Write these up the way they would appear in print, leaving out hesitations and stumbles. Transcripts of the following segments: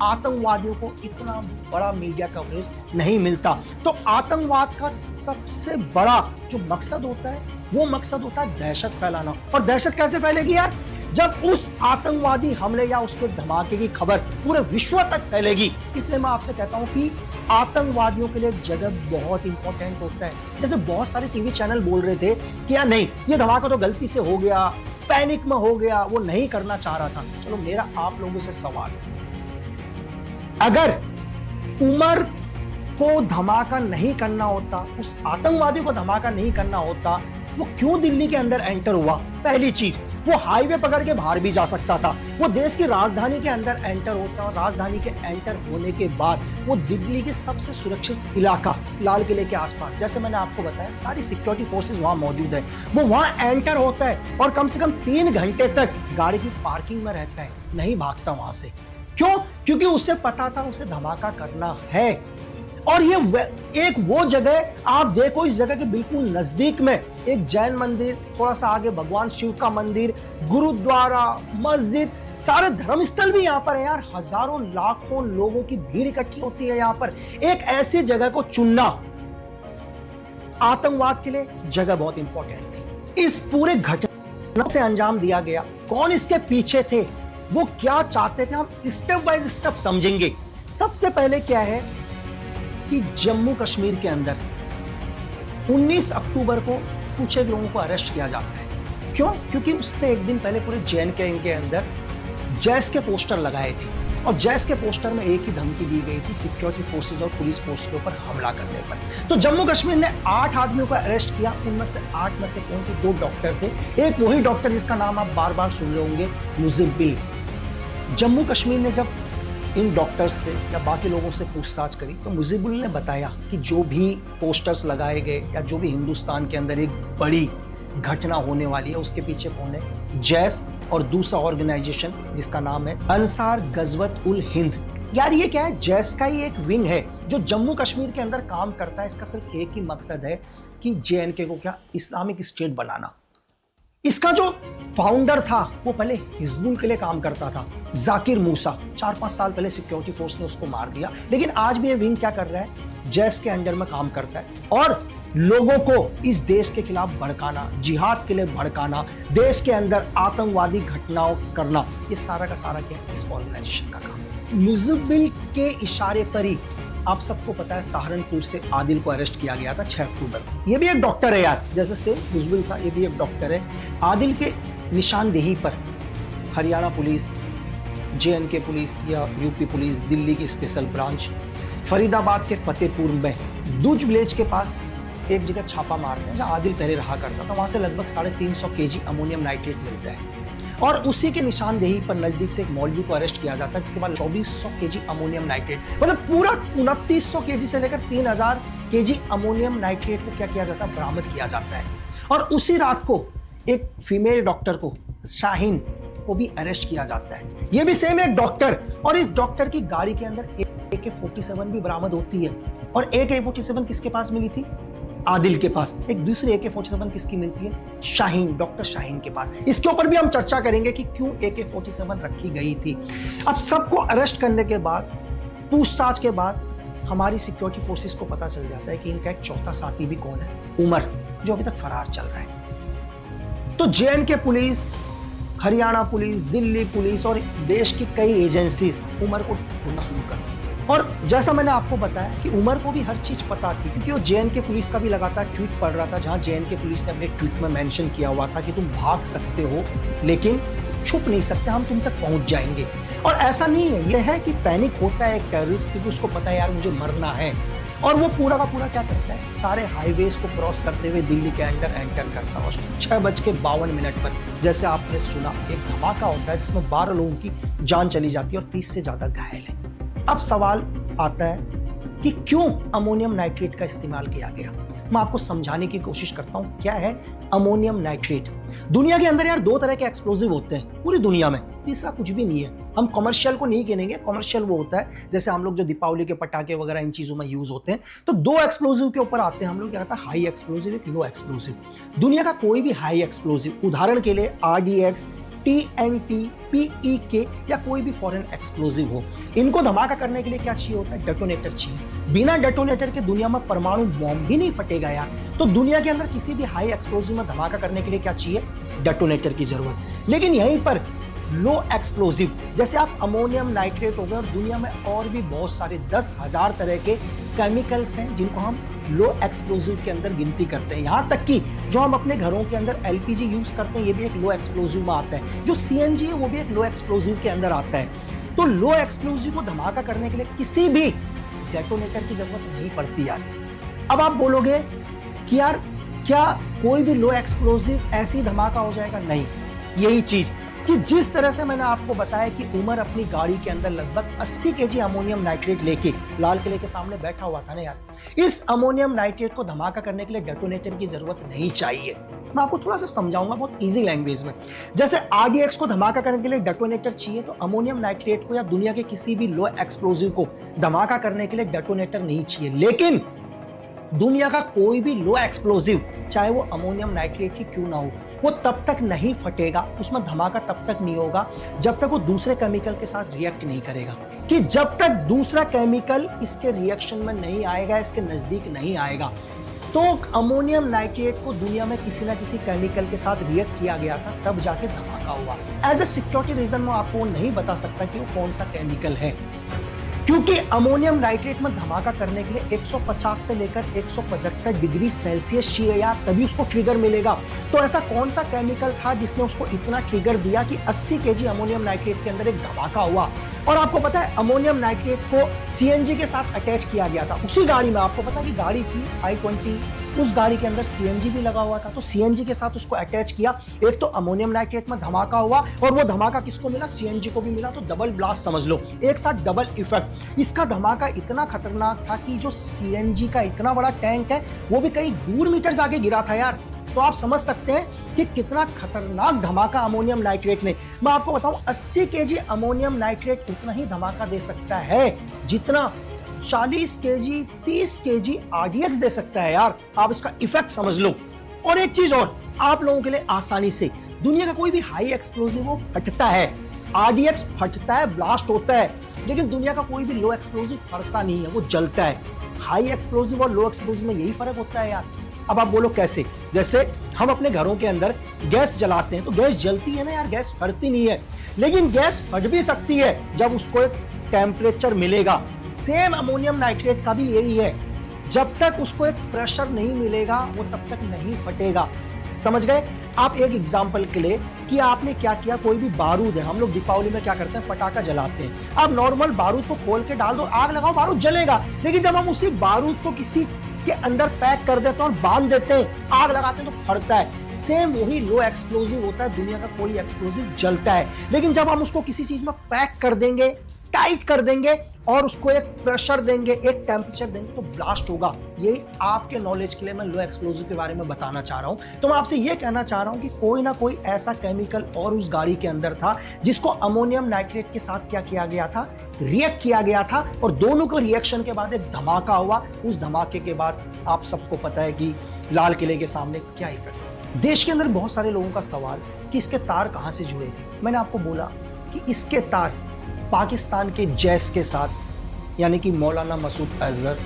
आतंकवादियों को इतना बड़ा मीडिया कवरेज नहीं मिलता। तो आतंकवाद का सबसे बड़ा जो मकसद होता है वो मकसद होता है दहशत फैलाना। और दहशत कैसे फैलेगी यार? जब उस आतंकवादी हमले या उसके धमाके की खबर पूरे विश्व तक फैलेगी। इसलिए मैं आपसे कहता हूं कि आतंकवादियों के लिए जगह बहुत इंपॉर्टेंट होता है। जैसे बहुत सारे टीवी चैनल बोल रहे थे कि यार नहीं, ये धमाका तो गलती से हो गया, पैनिक में हो गया, वो नहीं करना चाह रहा था। चलो मेरा आप लोगों से सवाल, अगर उमर को धमाका नहीं करना होता, उस आतंकवादी को धमाका नहीं करना होता, वो क्यों दिल्ली के अंदर एंटर हुआ? पहली चीज, वो हाईवे पकड़ के बाहर भी जा सकता था। वो देश की राजधानी के अंदर एंटर होता और राजधानी के एंटर होने के बाद वो दिल्ली के सबसे सुरक्षित इलाका लाल किले के आसपास, जैसे मैंने आपको बताया, सारी सिक्योरिटी फोर्सेस वहां मौजूद है, वो वहां एंटर होता है और कम से कम 3 घंटे तक गाड़ी की पार्किंग में रहता है, नहीं भागता वहां से। क्यों? क्योंकि उसे पता था उसे धमाका करना है। और ये एक वो जगह, आप देखो इस जगह के बिल्कुल नजदीक में एक जैन मंदिर, थोड़ा सा आगे भगवान शिव का मंदिर, गुरुद्वारा, मस्जिद, सारे धर्मस्थल भी यहाँ पर है यार। हजारों लाखों लोगों की भीड़ इकट्ठी होती है यहाँ पर। एक ऐसी जगह को चुनना आतंकवाद के लिए जगह बहुत इंपॉर्टेंट थी। इस पूरे घटना से अंजाम दिया गया, कौन इसके पीछे थे, वो क्या चाहते थे, हम स्टेप बाय स्टेप समझेंगे। सबसे पहले क्या है कि जम्मू कश्मीर के अंदर 19 अक्टूबर को कुछ एक लोगों को अरेस्ट किया जाता है। क्यों? क्योंकि उससे एक दिन पहले पूरे JNK के अंदर जैश के पोस्टर लगाए थे और जैश के पोस्टर में एक ही धमकी दी गई थी, सिक्योरिटी फोर्सेस और पुलिस फोर्स के ऊपर हमला करने पर। तो जम्मू कश्मीर ने 8 आदमियों को अरेस्ट किया। उनमें से 8 में से कौन थे? 2 डॉक्टर थे। एक वही डॉक्टर जिसका नाम आप बार बार सुन रहे होंगे, मुजिबिल। जम्मू कश्मीर ने जब इन डॉक्टर्स से या बाकी लोगों से पूछताछ करी तो मुजिबुल ने बताया कि जो भी पोस्टर्स लगाए गए या जो भी हिंदुस्तान के अंदर एक बड़ी घटना होने वाली है उसके पीछे कौन है? जैश और दूसरा ऑर्गेनाइजेशन जिसका नाम है अंसार गजवत उल हिंद। यार ये क्या है? जैश का ही एक विंग है जो जम्मू कश्मीर के अंदर काम करता है। इसका सिर्फ एक ही मकसद है कि JNK को क्या इस्लामिक स्टेट बनाना। इसका जो फाउंडर था वो पहले हिजबुल के लिए काम करता था, जाकिर मूसा। 4-5 साल पहले सिक्योरिटी फोर्स ने उसको मार दिया, लेकिन आज भी ये विंग क्या कर रहा है? जैश के अंडर में काम करता है और लोगों को इस देश के खिलाफ भड़काना, जिहाद के लिए भड़काना, देश के अंदर आतंकवादी घटनाओं करना, ये सारा का सारा क्या इस ऑर्गेनाइजेशन का काम है। मुजिबिल के इशारे पर ही आप सबको पता है सहारनपुर से आदिल को अरेस्ट किया गया था 6 अक्टूबर को। ये भी एक डॉक्टर है यार, जैसे से मुजिबिल था, ये भी एक डॉक्टर है। आदिल के निशानदेही पर हरियाणा पुलिस, JNK पुलिस या UP पुलिस, दिल्ली की स्पेशल ब्रांच, फरीदाबाद के फतेहपुर में दुज विलेज के पास एक जगह छापा मारते हैं जहां आदिल पहले रहा करता था। वहां से लगभग 350 kg अमोनियम नाइट्रेट मिलता है और उसी के निशानदेही पर नजदीक से एक मौलवी को अरेस्ट किया जाता है, जिसके बाद 2400 kg अमोनियम नाइट्रेट, मतलब पूरा 2900 kg से लेकर 3000 kg अमोनियम नाइट्रेट को क्या किया जाता है? बरामद किया जाता है। और उसी रात को एक फीमेल डॉक्टर को, शाहीन को भी अरेस्ट किया जाता है। ये भी सेम एक डॉक्टर, और इस डॉक्टर की गाड़ी के अंदर AK-47 भी बरामद होती है। और AK-47 किसके पास मिली थी? आदिल के पास। एक दूसरी AK-47 किसकी मिलती है? शाहीन, डॉक्टर शाहीन के पास। इसके ऊपर भी हम चर्चा करेंगे कि क्यों AK-47 रखी गई थी। अब सबको अरेस्ट करने के बाद, पूछताछ के बाद हमारी सिक्योरिटी फोर्सेस को पता चल जाता है कि इनका एक चौथा साथी भी कौन है? उमर, जो अभी तक फरार चल रहा है। तो JNK police, Haryana police, Delhi police और देश की कई एजेंसीज उमर को ढूंढना शुरू कर दी। और जैसा मैंने आपको बताया कि उमर को भी हर चीज पता थी, क्योंकि वो JNK पुलिस का भी लगातार ट्वीट पढ़ रहा था, जहां JNK पुलिस ने अपने ट्वीट में मेंशन किया हुआ था कि तुम भाग सकते हो लेकिन छुप नहीं सकते, हम तुम तक पहुंच जाएंगे। और ऐसा नहीं है, यह है कि पैनिक होता है एक टेररिस्ट, क्योंकि उसको पता है यार मुझे मरना है, और वो पूरा का पूरा क्या करता है? सारे हाईवेज को क्रॉस करते हुए दिल्ली के अंदर एंटर करता है। 6:52 पर जैसे आपने सुना एक धमाका होता है जिसमें 12 लोगों की जान चली जाती है और 30 से ज्यादा घायल है। अब सवाल आता है कि क्यों अमोनियम नाइट्रेट का इस्तेमाल किया गया? मैं आपको समझाने की कोशिश करता हूं क्या है अमोनियम नाइट्रेट। दुनिया के अंदर यार 2 तरह के एक्सप्लोजिव होते हैं पूरी दुनिया में, तीसरा कुछ भी नहीं है। हम कमर्शियल को नहीं गिनेंगे, कमर्शियल वो होता है जैसे हम लोग जो दीपावली के पटाखे वगैरह इन चीजों में यूज होते हैं। तो 2 एक्सप्लोजिव के ऊपर आते हैं हम लोग, क्या कहता है हाई एक्सप्लोजिव, एक लो एक्सप्लोजिव। दुनिया का कोई भी हाई एक्सप्लोजिव, उदाहरण के लिए RDX TNT, PEK या कोई भी फॉरेन एक्सप्लोजिव हो, इनको धमाका करने के लिए क्या चाहिए होता है? डेटोनेटर चाहिए। बिना डेटोनेटर के दुनिया में परमाणु बॉम्ब भी नहीं फटेगा यार। तो दुनिया के अंदर किसी भी हाई एक्सप्लोजिव में धमाका करने के लिए क्या चाहिए? डेटोनेटर की जरूरत। लेकिन यहीं पर लो एक्सप्लोजिव, जैसे आप अमोनियम नाइट्रेट हो गए, और दुनिया में और भी बहुत सारे 10,000 तरह के केमिकल्स हैं जिनको हम लो एक्सप्लोजिव के अंदर गिनती करते हैं। यहाँ तक कि जो हम अपने घरों के अंदर LPG यूज करते हैं, ये भी एक लो एक्सप्लोजिव में आता है। जो CNG है वो भी एक लो एक्सप्लोजिव के अंदर आता है। तो लो एक्सप्लोजिव को धमाका करने के लिए किसी भी डेटोनेटर की जरूरत नहीं पड़ती यार। अब आप बोलोगे कि यार क्या कोई भी लो एक्सप्लोजिव ऐसे ही धमाका हो जाएगा? नहीं, यही चीज कि जिस तरह से मैंने आपको बताया कि उमर अपनी गाड़ी के अंदर लगभग 80 kg अमोनियम नाइट्रेट लेके लाल किले के सामने बैठा हुआ था ना यार, इस अमोनियम नाइट्रेट को धमाका करने के लिए डेटोनेटर की जरूरत नहीं चाहिए। मैं आपको थोड़ा सा समझाऊंगा बहुत इजी लैंग्वेज में। जैसे RDX को धमाका करने के लिए डेटोनेटर चाहिए, तो अमोनियम नाइट्रेट को या दुनिया के किसी भी लो एक्सप्लोजिव को धमाका करने के लिए डेटोनेटर नहीं चाहिए। लेकिन दुनिया का कोई भी लो एक्सप्लोजिव, चाहे वो अमोनियम नाइट्रेट ही क्यों ना हो, वो तब तक नहीं फटेगा, उसमें धमाका तब तक नहीं होगा जब तक वो दूसरे केमिकल के साथ रिएक्ट नहीं करेगा। कि जब तक दूसरा केमिकल इसके रिएक्शन में नहीं आएगा, इसके नजदीक नहीं आएगा। तो अमोनियम नाइट्रेट को दुनिया में किसी ना किसी केमिकल के साथ रिएक्ट किया गया था, तब जाके धमाका हुआ। एज ए सिक्योरिटी रीजन मैं आपको नहीं बता सकता कि वो कौन सा केमिकल है, क्योंकि अमोनियम नाइट्रेट में धमाका करने के लिए 150 से लेकर 175 डिग्री सेल्सियस चाहिए यार, तभी उसको ट्रिगर मिलेगा। तो ऐसा कौन सा केमिकल था जिसने उसको इतना ट्रिगर दिया कि 80 kg अमोनियम नाइट्रेट के अंदर एक धमाका हुआ? और आपको पता है अमोनियम नाइट्रेट को CNG के साथ अटैच किया गया था उसी गाड़ी में। आपको पता है कि गाड़ी थी i20, उस गाड़ी के अंदर CNG भी लगा हुआ था, तो CNG के साथ उसको अटैच किया। एक तो अमोनियम नाइट्रेट में धमाका हुआ, और वो धमाका किसको मिला? CNG को भी मिला। तो डबल ब्लास्ट समझ लो, एक साथ डबल इफेक्ट। इसका धमाका इतना खतरनाक था कि जो CNG का इतना बड़ा टैंक है वो भी कई दूर मीटर जाके गिरा था यार। तो आप समझ सकते हैं कि कितना खतरनाक धमाका अमोनियम नाइट्रेट ने। मैं आपको बताऊं 80 kg अमोनियम नाइट्रेट उतना ही धमाका दे सकता है जितना 40 kg 30 kg RDX दे सकता है यार। आप इसका इफेक्ट समझ लो। और एक चीज और आप लोगों के लिए आसानी से, दुनिया का कोई भी हाई एक्सप्लोजिव वो फटता है, RDX फटता है, ब्लास्ट होता है, लेकिन दुनिया का कोई भी लो एक्सप्लोजिव फटता नहीं है, वो जलता है। हाई एक्सप्लोजिव और लो एक्सप्लोजिव में यही फर्क होता है यार। अब आप बोलो कैसे? जैसे हम अपने घरों के अंदर गैस जलाते हैं तो गैस जलती है ना यार, गैस फटती नहीं है, लेकिन गैस फट भी सकती है जब उसको एक टेम्परेचर मिलेगा। सेम अमोनियम नाइट्रेट का भी यही है, जब तक उसको एक प्रेशर नहीं मिलेगा वो तब तक नहीं फटेगा। समझ गए? आप एक एग्जांपल के लिए कि आपने क्या किया, कोई भी बारूद है, हम लोग दीपावली में क्या करते हैं, पटाखा जलाते हैं। अब नॉर्मल बारूद को खोल के डाल दो, आग लगाओ, बारूद जलेगा। लेकिन जब हम उसी बारूद को किसी के अंदर पैक कर देते हैं और बांध देते हैं, आग लगाते हैं, तो फटता है। सेम वही लो एक्सप्लोजिव होता है, दुनिया का कोई एक्सप्लोजिव जलता है, लेकिन जब हम उसको किसी चीज में पैक कर देंगे, टाइट कर देंगे और उसको एक प्रेशर देंगे, एक टेम्परेचर देंगे, तो ब्लास्ट होगा। यही आपके नॉलेज के लिए मैं लो एक्सप्लोजिव के बारे में बताना चाह रहा हूं। तो मैं आपसे यह कहना चाह रहा हूं कि कोई ना कोई ऐसा केमिकल और उस गाड़ी के अंदर था जिसको अमोनियम नाइट्रेट के साथ क्या किया गया था, रिएक्ट किया गया था, और दोनों को रिएक्शन के बाद एक धमाका हुआ। उस धमाके के बाद आप सबको पता है कि लाल किले के सामने क्या इफेक्ट। देश के अंदर बहुत सारे लोगों का सवाल कि इसके तार कहां से जुड़े थे। मैंने आपको बोला कि इसके तार पाकिस्तान के जैश के साथ, यानी कि मौलाना मसूद अजहर,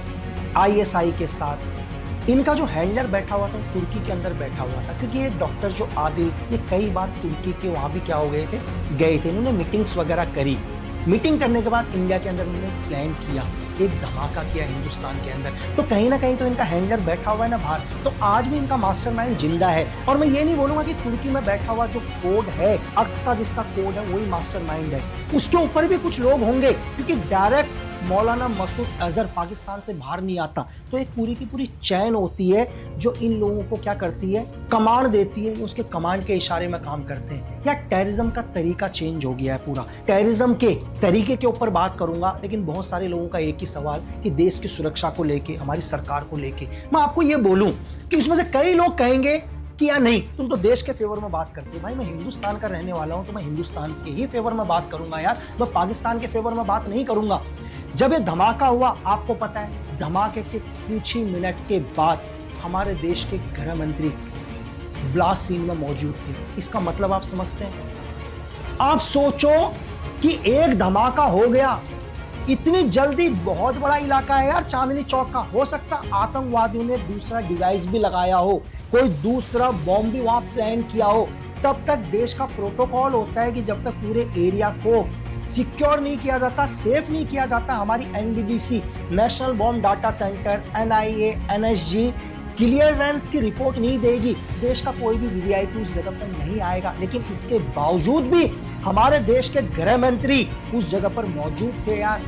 ISI के साथ, इनका जो हैंडलर बैठा हुआ था तुर्की के अंदर बैठा हुआ था, क्योंकि ये डॉक्टर जो आदिल, ये कई बार तुर्की के वहाँ भी क्या हो गए थे, इन्होंने मीटिंग्स वगैरह करी। मीटिंग करने के बाद इंडिया के अंदर उन्होंने प्लान किया, एक धमाका किया हिंदुस्तान के अंदर। तो कहीं ना कहीं तो इनका हैंडलर बैठा हुआ है ना बाहर, तो आज भी इनका मास्टरमाइंड जिंदा है। और मैं ये नहीं बोलूंगा कि तुर्की में बैठा हुआ जो कोड है, अक्सा जिसका कोड है, वही मास्टरमाइंड है, उसके ऊपर भी कुछ लोग होंगे, क्योंकि डायरेक्ट मौलाना मसूद अजहर पाकिस्तान से बाहर नहीं आता। तो एक पूरी की पूरी चैन होती है जो इन लोगों को क्या करती है, कमांड देती है, उसके कमांड के इशारे में काम करते हैं। या टेररिज्म का तरीका चेंज हो गया है पूरा। टेररिज्म के तरीके के ऊपर बात करूंगा, लेकिन बहुत सारे लोगों का एक ही सवाल कि देश की सुरक्षा को लेके, हमारी सरकार को लेके। मैं आपको ये बोलूं कि उसमें से कई लोग कहेंगे कि यार नहीं, तुम तो देश के फेवर में बात करते हो। भाई मैं हिंदुस्तान का रहने वाला हूं, तो मैं हिंदुस्तान के ही फेवर में बात करूंगा यार, मैं पाकिस्तान के फेवर में बात नहीं करूंगा। जब ये धमाका हुआ, आपको पता है धमाके के कुछ ही मिनट के बाद हमारे देश के गृह मंत्री ब्लास्ट सीन में मौजूद थे। इसका मतलब आप समझते हैं, आप सोचो कि एक धमाका हो गया इतनी जल्दी, बहुत बड़ा इलाका है यार चांदनी चौक का। हो सकता आतंकवादियों ने दूसरा डिवाइस भी लगाया हो, कोई दूसरा बॉम्ब भी वहां प्लान किया हो। तब तक देश का प्रोटोकॉल होता है कि जब तक पूरे एरिया को सिक्योर नहीं किया जाता, सेफ नहीं किया जाता, हमारी NBDC, national bomb data center, NIA, NSG clearance की रिपोर्ट नहीं देगी, देश का कोई भी वीवीआईपी उस जगह पर नहीं आएगा। लेकिन इसके बावजूद भी हमारे देश के गृह मंत्री उस जगह पर मौजूद थे यार।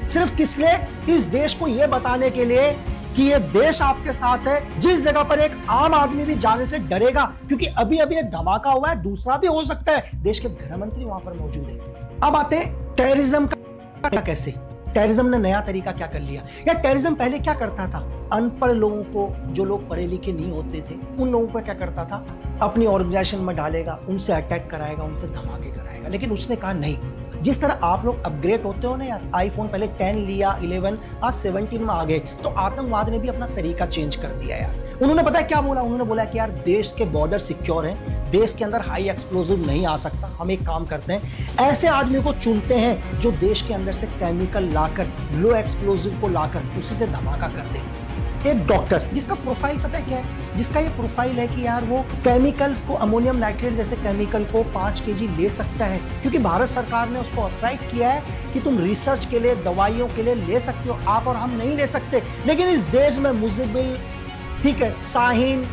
सिर्फ किस लिए? इस देश को यह बताने के लिए कि ये देश आपके साथ है, जिस जगह पर एक आम आदमी भी जाने से डरेगा, क्योंकि अभी अभी एक धमाका हुआ है, दूसरा भी हो सकता है। देश के गृह मंत्री वहां पर मौजूद है। अब आते हैं टेररिज्म का। कैसे टेररिज्म ने नया तरीका क्या कर लिया? या टेररिज्म पहले क्या करता था? अनपढ़ लोगों को, जो लोग पढ़े लिखे नहीं होते थे, उन लोगों को क्या करता था? अपनी ऑर्गेनाइजेशन में डालेगा, उनसे अटैक कराएगा, उनसे धमाके कराएगा। लेकिन उसने कहा नहीं, जिस तरह आप लोग अपग्रेड होते हो ना यार, आईफोन पहले 10 लिया, 11, आज 17 में आ गए, तो आतंकवाद ने भी अपना तरीका चेंज कर दिया यार। उन्होंने पता है क्या बोला? उन्होंने बोला कि यार देश के बॉर्डर सिक्योर हैं, देश के अंदर हाई एक्सप्लोजिव नहीं आ सकता। हम एक काम करते हैं, ऐसे आदमी को चुनते हैं जो देश के अंदर से केमिकल लाकर, लो एक्सप्लोजिव को लाकर उसी से धमाका कर दे। एक डॉक्टर जिसका प्रोफाइल पता है क्या है? जिसका ये प्रोफाइल है कि यार वो केमिकल्स को, अमोनियम नाइट्रेट जैसे केमिकल को 5 kg ले सकता है, क्योंकि भारत सरकार ने उसको अप्राइव किया है कि तुम रिसर्च के लिए, दवाइयों के लिए ले सकते हो, आप और हम नहीं ले सकते। लेकिन इस देश में मुजिबिल, ठीक है, शाहीन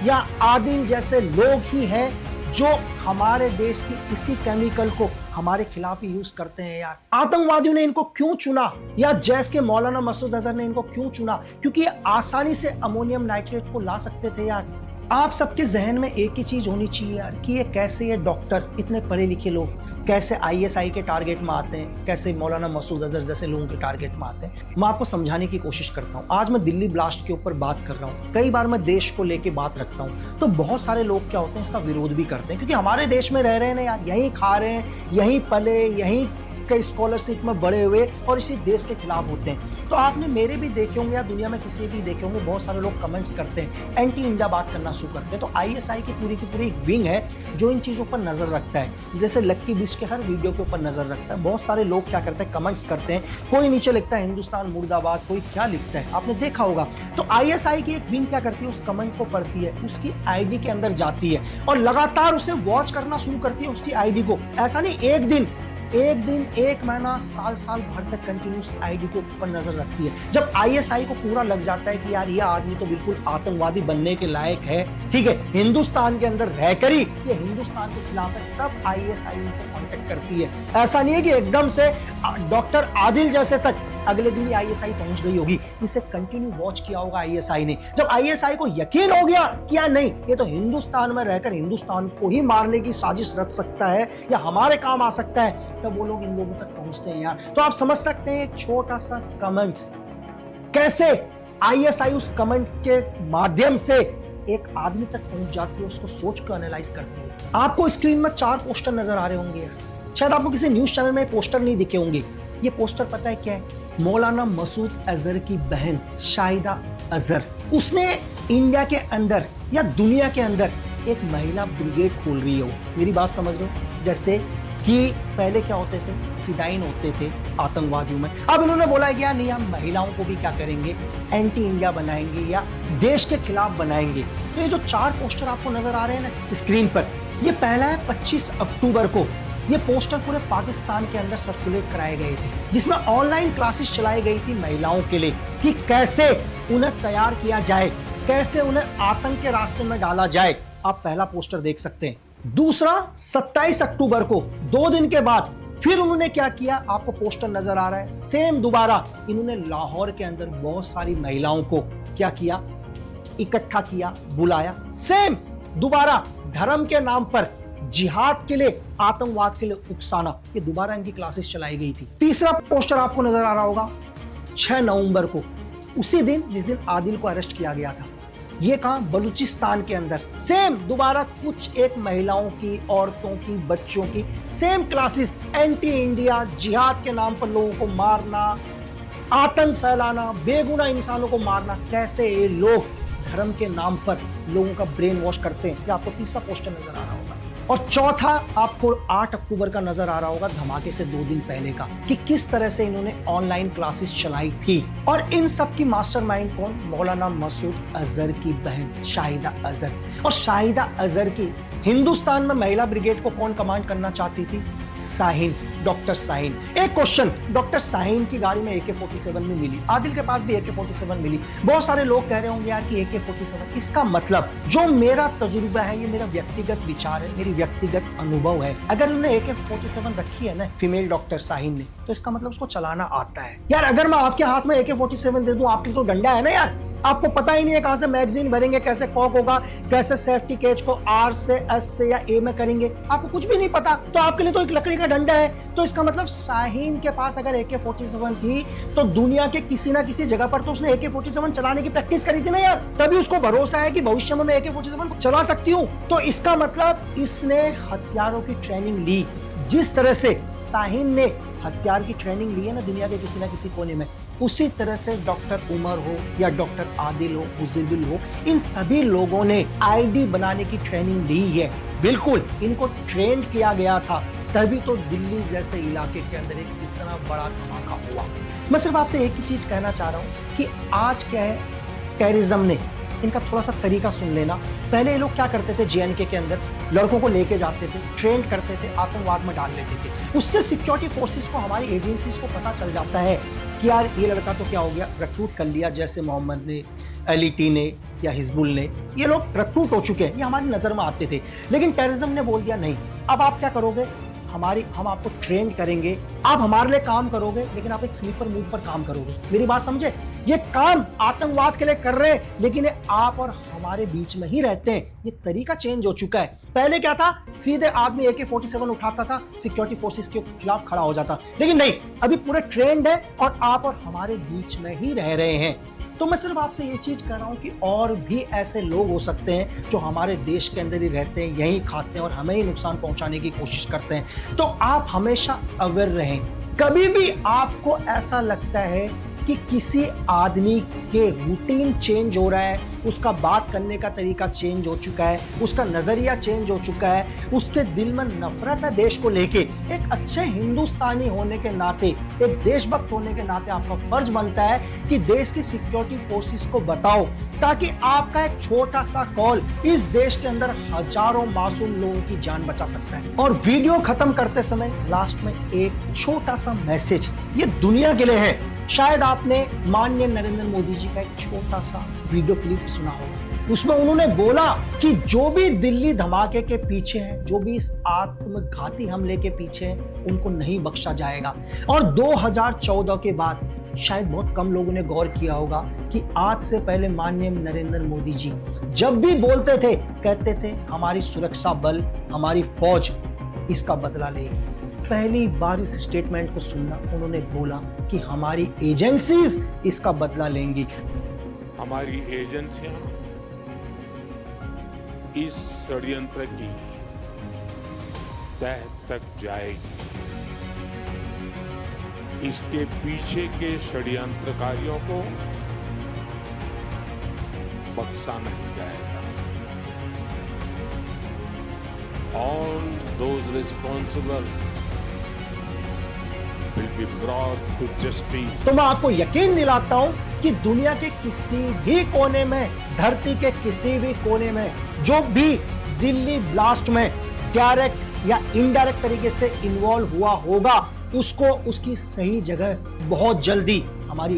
या आदिल जैसे लोग ही हैं जो हमारे देश की इसी केमिकल को हमारे खिलाफ ही यूज करते हैं यार। आतंकवादियों ने इनको क्यों चुना, या जैश के मौलाना मसूद अजहर ने इनको क्यों चुना? क्योंकि ये आसानी से अमोनियम नाइट्रेट को ला सकते थे यार। आप सबके जहन में एक ही चीज होनी चाहिए यार कि ये कैसे, ये डॉक्टर, इतने पढ़े लिखे लोग कैसे आईएसआई के टारगेट में आते हैं, कैसे मौलाना मसूद अजहर जैसे लोगों के टारगेट में आते हैं। मैं आपको समझाने की कोशिश करता हूँ। आज मैं दिल्ली ब्लास्ट के ऊपर बात कर रहा हूँ, कई बार मैं देश को लेके बात रखता हूँ, तो बहुत सारे लोग क्या होते हैं, इसका विरोध भी करते हैं, क्योंकि हमारे देश में रह रहे हैं ना यार, यहीं खा रहे हैं, यहीं पले, यहीं कई स्कॉलरशिप में बड़े हुए, और इसी देश के खिलाफ होते हैं। तो आपने मेरे भी देखे होंगे या दुनिया में किसी भी देखे होंगे, बहुत सारे लोग कमेंट्स करते हैं, एंटी इंडिया बात करना शुरू करते हैं। तो आईएसआई की पूरी एक विंग है जो इन चीज़ों पर नजर रखता है, जैसे लक्की बिस्ट के हर वीडियो के ऊपर नजर रखता है। बहुत सारे लोग क्या करते हैं, कमेंट्स करते हैं, कोई नीचे लिखता है हिंदुस्तान मुर्दाबाद, कोई क्या लिखता है, आपने देखा होगा। तो आईएसआई की एक विंग क्या करती है, उस कमेंट को पढ़ती है, उसकी आईडी के अंदर जाती है और लगातार उसे वॉच करना शुरू करती है, उसकी आईडी को। ऐसा नहीं एक दिन, एक महीना, साल भर तक कंटिन्यूस आईडी के ऊपर नजर रखती है। जब आईएसआई को पूरा लग जाता है कि यार ये आदमी तो बिल्कुल आतंकवादी बनने के लायक है, ठीक है, हिंदुस्तान के अंदर रहकर ही ये हिंदुस्तान के खिलाफ है, तब आईएसआई इनसे कांटेक्ट करती है। ऐसा नहीं है कि एकदम से डॉक्टर आदिल जैसे तक अगले दिन ही आईएसआई पहुंच गई होगी, इसे कंटिन्यू वॉच किया होगा आईएसआई ने। जब आईएसआई को यकीन हो गया कि यार नहीं, ये तो हिंदुस्तान में रहकर हिंदुस्तान को ही मारने की साजिश रच सकता है या हमारे काम आ सकता है, तब वो लोग इन लोगों तक पहुंचते हैं यार। तो आप समझ सकते हैं एक छोटा सा कमेंट्स कैसे आईएसआई उस कमेंट के माध्यम से एक आदमी तक पहुंच जाती है, उसको सोच कर एनालाइज करती है। आपको स्क्रीन में 4 पोस्टर नजर आ रहे होंगे यार, शायद आपको किसी न्यूज चैनल में पोस्टर नहीं दिखे होंगे। ये पोस्टर पता है क्या है? मौलाना मसूद अजहर की बहन शाहिदा अजहर, उसने इंडिया के अंदर या दुनिया के अंदर एक महिला ब्रिगेड खोल रही है। मेरी बात समझ लो, जैसे कि पहले क्या होते थे, फिदाइन होते थे आतंकवादियों में, अब इन्होंने बोला है कि यार नहीं, हम महिलाओं को भी क्या करेंगे, एंटी इंडिया बनाएंगे या देश के खिलाफ बनाएंगे। तो ये जो 4 पोस्टर आपको नजर आ रहे हैं ना स्क्रीन पर, ये पहला है 25 अक्टूबर को। ये पोस्टर पूरे पाकिस्तान के अंदर सर्कुलेट कराए गए थे, जिसमें ऑनलाइन क्लासेस चलाई गई थी महिलाओं के लिए कि कैसे उन्हें तैयार किया जाए, कैसे उन्हें आतंक के रास्ते में डाला जाए। आप पहला पोस्टर देख सकते हैं। दूसरा 27 अक्टूबर को, 2 दिन के बाद फिर उन्होंने क्या किया, आपको पोस्टर नजर आ रहा है, सेम दोबारा इन्होंने लाहौर के अंदर बहुत सारी महिलाओं को क्या किया, इकट्ठा किया, बुलाया, सेम दोबारा धर्म के नाम पर जिहाद के लिए, आतंकवाद के लिए उकसाना, ये दोबारा इनकी क्लासेस चलाई गई थी। तीसरा पोस्टर आपको नजर आ रहा होगा 6 नवंबर को, उसी दिन जिस दिन आदिल को अरेस्ट किया गया था। ये कहा, बलूचिस्तान के अंदर, सेम दोबारा कुछ एक महिलाओं की, औरतों की, बच्चों की सेम क्लासेस, एंटी इंडिया, जिहाद के नाम पर लोगों को मारना, आतंक फैलाना, बेगुनाह इंसानों को मारना, कैसे ये लोग धर्म के नाम पर लोगों का ब्रेन वॉश करते हैं। ये आपको तीसरा पोस्टर नजर आ रहा होगा। और चौथा आपको 8 अक्टूबर का नजर आ रहा होगा धमाके से 2 दिन पहले का, कि किस तरह से इन्होंने ऑनलाइन क्लासेस चलाई थी। और इन सब की मास्टरमाइंड कौन? मौलाना मसूद अजहर की बहन शाहिदा अजहर। और शाहिदा अजहर की हिंदुस्तान में महिला ब्रिगेड को कौन कमांड करना चाहती थी? शाहीन, डॉक्टर शाहीन। एक क्वेश्चन, डॉक्टर शाहीन की गाड़ी में AK-47 में मिली, आदिल के पास भी AK-47 मिली। बहुत सारे लोग कह रहे होंगे यार कि AK-47, इसका मतलब जो मेरा तजुर्बा है, ये मेरा व्यक्तिगत विचार है, मेरी व्यक्तिगत अनुभव है, अगर उन्होंने AK-47 रखी है ना फीमेल डॉक्टर शाहीन ने, तो इसका मतलब उसको चलाना आता है। यार अगर मैं आपके हाथ में AK-47 दे दूं, आपके तो डंडा है ना यार, आपको पता ही नहीं है कहां से मैगजीन भरेंगे, कैसे कॉक होगा, कैसे सेफ्टी केज को R से S से या A में करेंगे, आपको कुछ भी नहीं पता, तो आपके लिए तो एक लकड़ी का डंडा है। तो इसका मतलब शाहीन के पास अगर AK-47 थी तो दुनिया के किसी ना किसी जगह पर तो उसने AK-47 चलाने की प्रैक्टिस करी थी ना यार, तभी उसको भरोसा है कि भविष्य में मैं AK-47 को चला सकती हूँ। तो इसका मतलब इसने हथियारों की ट्रेनिंग ली, जिस तरह से शाहीन ने हथियार की ट्रेनिंग ली है ना दुनिया के किसी ना किसी कोने में, उसी तरह से डॉक्टर उमर हो या डॉक्टर आदिल हो, मुजिबिल हो, इन सभी लोगों ने आईडी बनाने की ट्रेनिंग ली है। बिल्कुल इनको ट्रेन किया गया था, तभी तो दिल्ली जैसे इलाके के अंदर एक इतना बड़ा धमाका हुआ। मैं सिर्फ आपसे एक ही चीज कहना चाह रहा हूं कि आज क्या है, टेररिज्म ने इनका थोड़ा सा तरीका सुन लेना। पहले ये लोग क्या करते थे, JNK के अंदर लड़कों को लेके जाते थे, ट्रेन करते थे, आतंकवाद में डाल लेते थे। उससे सिक्योरिटी फोर्सेस को, हमारी एजेंसीज को पता चल जाता है कि यार ये लड़का तो क्या हो गया, रिक्रूट कर लिया, जैसे मोहम्मद ने, LET ने या हिजबुल ने, ये लोग रिक्रूट हो चुके हैं, ये हमारी नजर में आते थे। लेकिन टेररिज्म ने बोल दिया नहीं, अब आप क्या करोगे, हम आपको ट्रेन करेंगे, आप हमारे लिए काम करोगे, लेकिन आप एक स्लीपर मूड पर काम करोगे। मेरी बात समझे, ये काम आतंकवाद के लिए कर रहे हैं, लेकिन ये आप और हमारे बीच में ही रहते हैं। ये तरीका चेंज हो चुका है। पहले क्या था, सीधे आदमी AK-47 उठाता था, सिक्योरिटी फोर्सेस के खिलाफ खड़ा हो जाता, लेकिन नहीं, अभी पूरे ट्रेंड है और आप और हमारे बीच में ही रह रहे हैं। तो मैं सिर्फ आपसे ये चीज कह रहा हूं कि और भी ऐसे लोग हो सकते हैं जो हमारे देश के अंदर ही रहते हैं, यहीं खाते हैं और हमें ही नुकसान पहुंचाने की कोशिश करते हैं। तो आप हमेशा अवेयर रहें। कभी भी आपको ऐसा लगता है कि किसी आदमी के रूटीन चेंज हो रहा है, उसका बात करने का तरीका चेंज हो चुका है, उसका नजरिया चेंज हो चुका है, उसके दिल में नफरत है देश को लेके, एक अच्छे हिंदुस्तानी होने के नाते, एक देशभक्त होने के नाते आपका फर्ज बनता है कि देश की सिक्योरिटी फोर्सेस को बताओ, ताकि आपका एक छोटा सा कॉल इस देश के अंदर हजारों मासूम लोगों की जान बचा सकता है। और वीडियो खत्म करते समय लास्ट में एक छोटा सा मैसेज, ये दुनिया के लिए है। शायद आपने माननीय नरेंद्र मोदी जी का एक छोटा सा वीडियो क्लिप सुना होगा, उसमें उन्होंने बोला कि जो भी दिल्ली धमाके के पीछे हैं, जो भी इस आत्मघाती हमले के पीछे हैं, उनको नहीं बख्शा जाएगा। और 2014 के बाद शायद बहुत कम लोगों ने गौर किया होगा कि आज से पहले माननीय नरेंद्र मोदी जी जब भी बोलते थे, कहते थे हमारी सुरक्षा बल, हमारी फौज इसका बदला लेगी। पहली बार इस स्टेटमेंट को सुनना, उन्होंने बोला कि हमारी एजेंसीज इसका बदला लेंगी। हमारी एजेंसियां इस षड्यंत्र की तह तक जाएगी। इसके पीछे के षड्यंत्रकारियों को बख्शा नहीं जाएगा। All those responsible will be brought to justice। तो मैं आपको यकीन दिलाता हूं कि दुनिया के किसी भी कोने में, धरती के किसी भी कोने में जो भी दिल्ली ब्लास्ट में डायरेक्ट या इनडायरेक्ट तरीके से इन्वॉल्व हुआ होगा, उसको उसकी सही जगह बहुत जल्दी हमारी